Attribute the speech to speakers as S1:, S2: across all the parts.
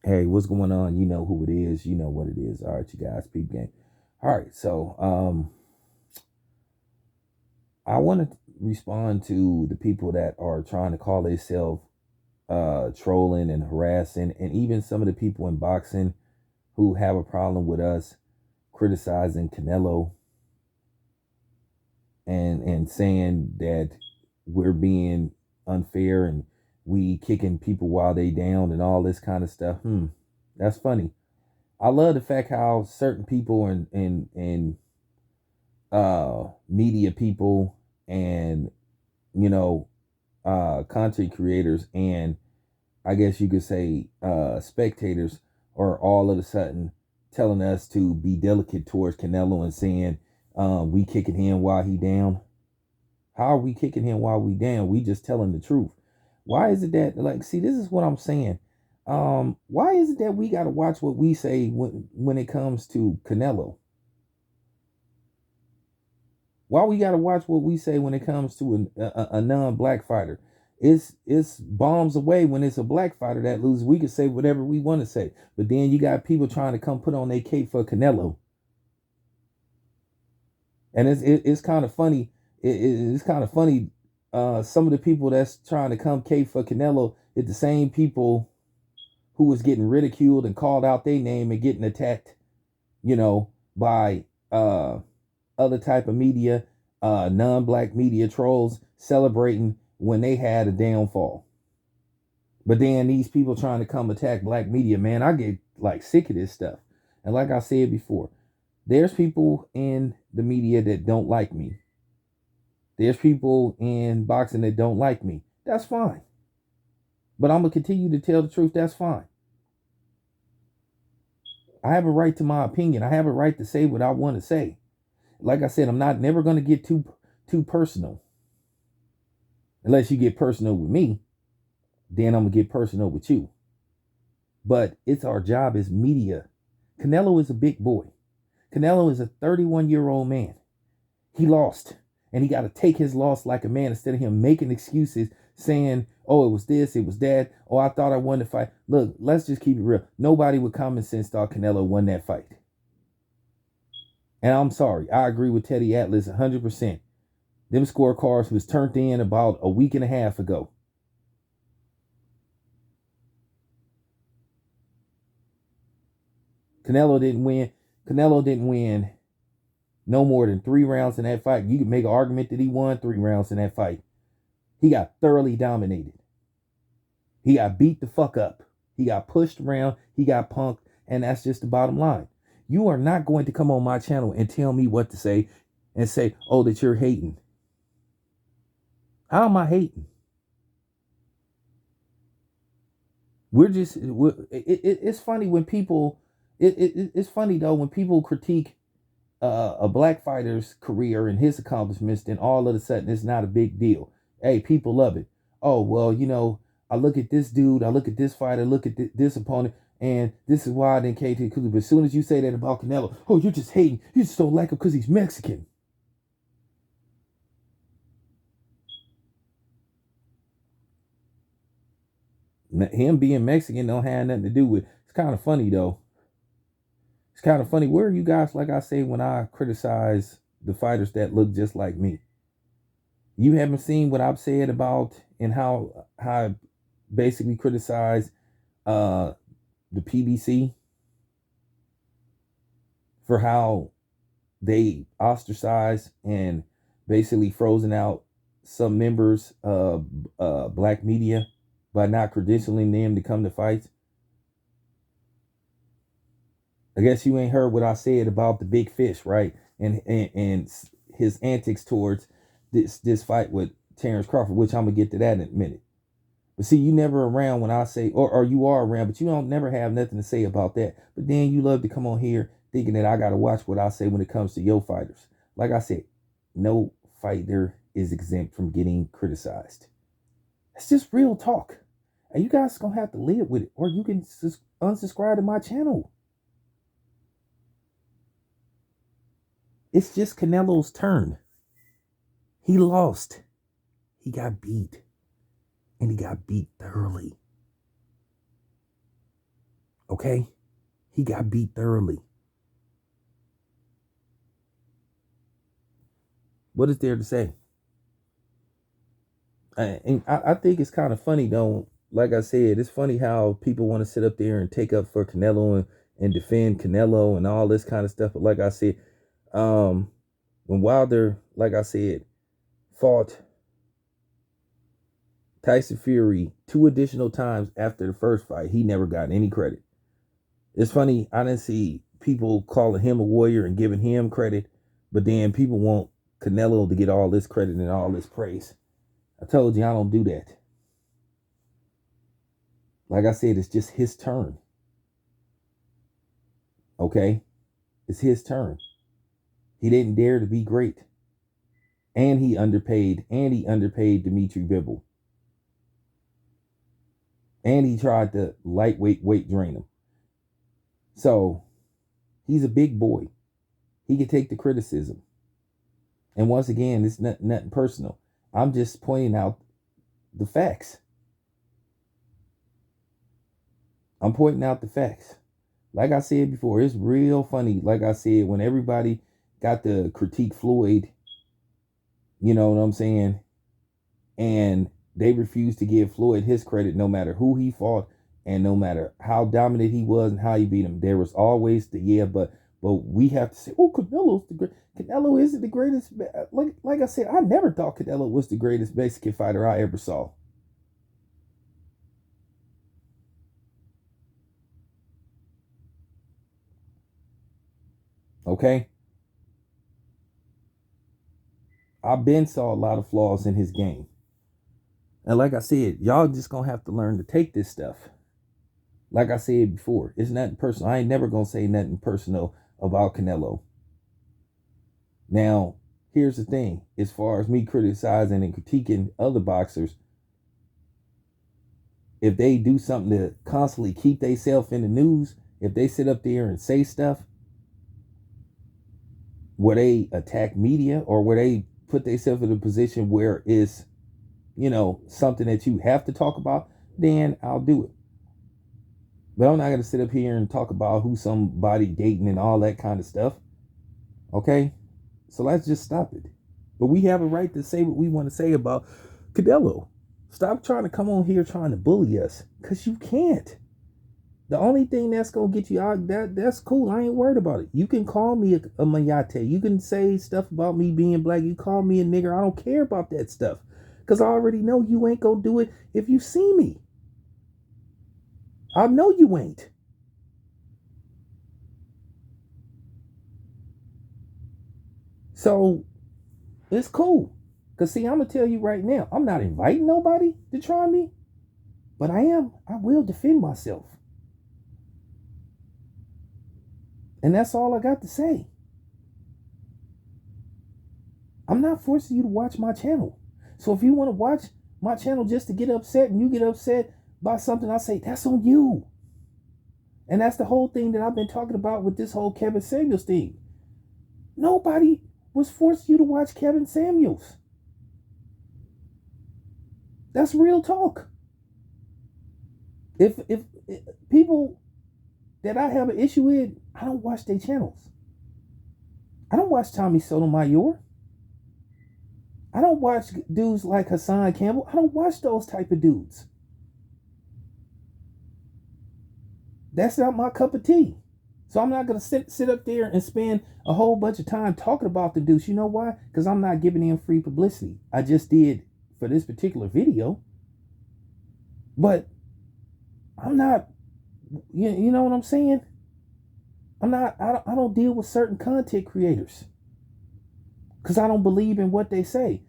S1: Hey, what's going on? You know who it is. You know what it is. All right, you guys, peep game. All right, so I want to respond to the people that are trying to call themselves trolling and harassing, and even some of the people in boxing who have a problem with us criticizing Canelo and saying that we're being unfair and we kicking people while they down and all this kind of stuff. That's funny. I love the fact how certain people and media people and you know content creators and I guess you could say spectators are all of a sudden telling us to be delicate towards Canelo and saying we kicking him while he down. How are we kicking him while we down? We just telling the truth. Why is it that like see this is what I'm saying. Why is it that we got to watch what we say when it comes to Canelo? Why we got to watch what we say when it comes to a non-black fighter? It's bombs away when it's a black fighter that loses. We can say whatever we want to say, but then you got people trying to come put on their cape for Canelo, and it's kind of funny. It's kind of funny. Some of the people that's trying to come cape for Canelo is the same people who was getting ridiculed and called out their name and getting attacked, by other type of media, non-black media trolls celebrating when they had a downfall. But then these people trying to come attack black media, man, I get like sick of this stuff. And like I said before, there's people in the media that don't like me. There's people in boxing that don't like me. That's fine. But I'm gonna continue to tell the truth. That's fine. I have a right to my opinion. I have a right to say what I want to say. Like I said, I'm not never gonna get too personal. Unless you get personal with me, then I'm gonna get personal with you. But it's our job as media. Canelo is a big boy. Canelo is a 31-year-old man. He lost. And he got to take his loss like a man instead of him making excuses saying, oh, it was this, it was that. Oh, I thought I won the fight. Look, let's just keep it real. Nobody with common sense thought Canelo won that fight. And I'm sorry. I agree with Teddy Atlas 100%. Them scorecards was turned in about a week and a half ago. Canelo didn't win. Canelo didn't win no more than 3 rounds in that fight. You could make an argument that he won 3 rounds in that fight. He got thoroughly dominated. He got beat the fuck up. He got pushed around. He got punked. And that's just the bottom line. You are not going to come on my channel and tell me what to say and say, oh, that you're hating. How am I hating? It's funny when people, it's funny though, when people critique a black fighter's career and his accomplishments, then all of a sudden it's not a big deal. Hey, people love it. Oh, well, I look at this dude, I look at this fighter, look at this opponent, and this is why I didn't care to. But as soon as you say that about Canelo, oh, you're just hating. You just don't like him because he's Mexican. Him being Mexican don't have nothing to do with. It's kind of funny though. It's kind of funny. Where are you guys, like I say, when I criticize the fighters that look just like me? You haven't seen what I've said about and how I basically criticize uh, the PBC for how they ostracize and basically frozen out some members of black media by not credentialing them to come to fights. I guess you ain't heard what I said about the big fish, right? And his antics towards this fight with Terrence Crawford, which I'm gonna get to that in a minute. But see, you never around when I say, or you are around, but you don't never have nothing to say about that. But then you love to come on here thinking that I gotta watch what I say when it comes to your fighters. Like I said, no fighter is exempt from getting criticized. It's just real talk. And you guys gonna have to live with it, or you can unsubscribe to my channel. It's just Canelo's turn. He lost. He got beat. And he got beat thoroughly. Okay? He got beat thoroughly. What is there to say? And I think it's kind of funny, though. Like I said, it's funny how people want to sit up there and take up for Canelo and defend Canelo and all this kind of stuff. But like I said, um, when Wilder, like I said, fought Tyson Fury 2 additional times after the first fight, he never got any credit. It's funny, I didn't see people calling him a warrior and giving him credit, but then people want Canelo to get all this credit and all this praise. I told you I don't do that. Like I said, it's just his turn. Okay? It's his turn. He didn't dare to be great. And he underpaid Dimitri Bivol. And he tried to lightweight weight drain him. So he's a big boy. He can take the criticism. And once again, it's nothing personal. I'm just pointing out the facts. I'm pointing out the facts. Like I said before, it's real funny. Like I said, when everybody got to critique Floyd, you know what I'm saying? And they refused to give Floyd his credit no matter who he fought and no matter how dominant he was and how he beat him. There was always the but we have to say, oh, Canelo's the great. Canelo isn't the greatest. Like I said, I never thought Canelo was the greatest Mexican fighter I ever saw. Okay? I've been saw a lot of flaws in his game. And like I said, y'all just gonna have to learn to take this stuff. Like I said before, it's nothing personal. I ain't never gonna say nothing personal about Canelo. Now, here's the thing. As far as me criticizing and critiquing other boxers, if they do something to constantly keep themselves in the news, if they sit up there and say stuff where they attack media or where they put themselves in a position where it's, something that you have to talk about, then I'll do it. But I'm not going to sit up here and talk about who somebody dating and all that kind of stuff. Okay? So let's just stop it. But we have a right to say what we want to say about Canelo. Stop trying to come on here trying to bully us, because you can't. The only thing that's going to get you out, that's cool. I ain't worried about it. You can call me a mayate. You can say stuff about me being black. You call me a nigger. I don't care about that stuff, because I already know you ain't going to do it if you see me. I know you ain't. So it's cool. Because, see, I'm going to tell you right now, I'm not inviting nobody to try me, but I will defend myself. And that's all I got to say. I'm not forcing you to watch my channel. So if you want to watch my channel just to get upset and you get upset by something I say, that's on you. And that's the whole thing that I've been talking about with this whole Kevin Samuels thing. Nobody was forcing you to watch Kevin Samuels. That's real talk. If people that I have an issue with, I don't watch their channels. I don't watch Tommy Sotomayor. I don't watch dudes like Hassan Campbell. I don't watch those type of dudes. That's not my cup of tea. So I'm not going to sit up there and spend a whole bunch of time talking about the dudes. You know why? Because I'm not giving them free publicity. I just did for this particular video. But I'm not, you know what I'm saying? I don't deal with certain content creators because I don't believe in what they say.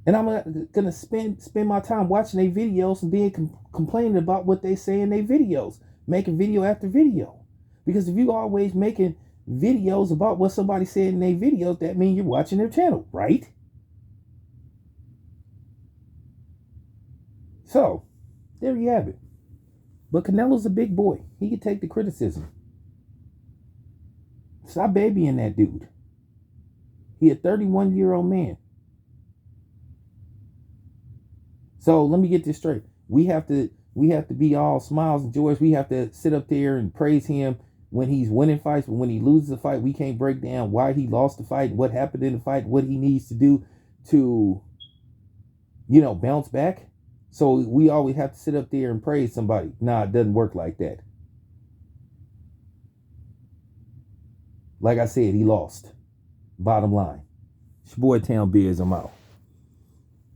S1: And I'm going to spend my time watching their videos and then complaining about what they say in their videos, making video after video. Because if you always making videos about what somebody said in their videos, that means you're watching their channel, right? So, there you have it. But Canelo's a big boy. He can take the criticism. Stop babying that dude. He a 31-year-old man. So let me get this straight. We have to We have to be all smiles and joys. We have to sit up there and praise him when he's winning fights, but when he loses a fight, we can't break down why he lost the fight, what happened in the fight, what he needs to do to, bounce back. So we always have to sit up there and praise somebody. Nah, it doesn't work like that. Like I said, he lost. Bottom line. It's your boy Town Biz, I'm out.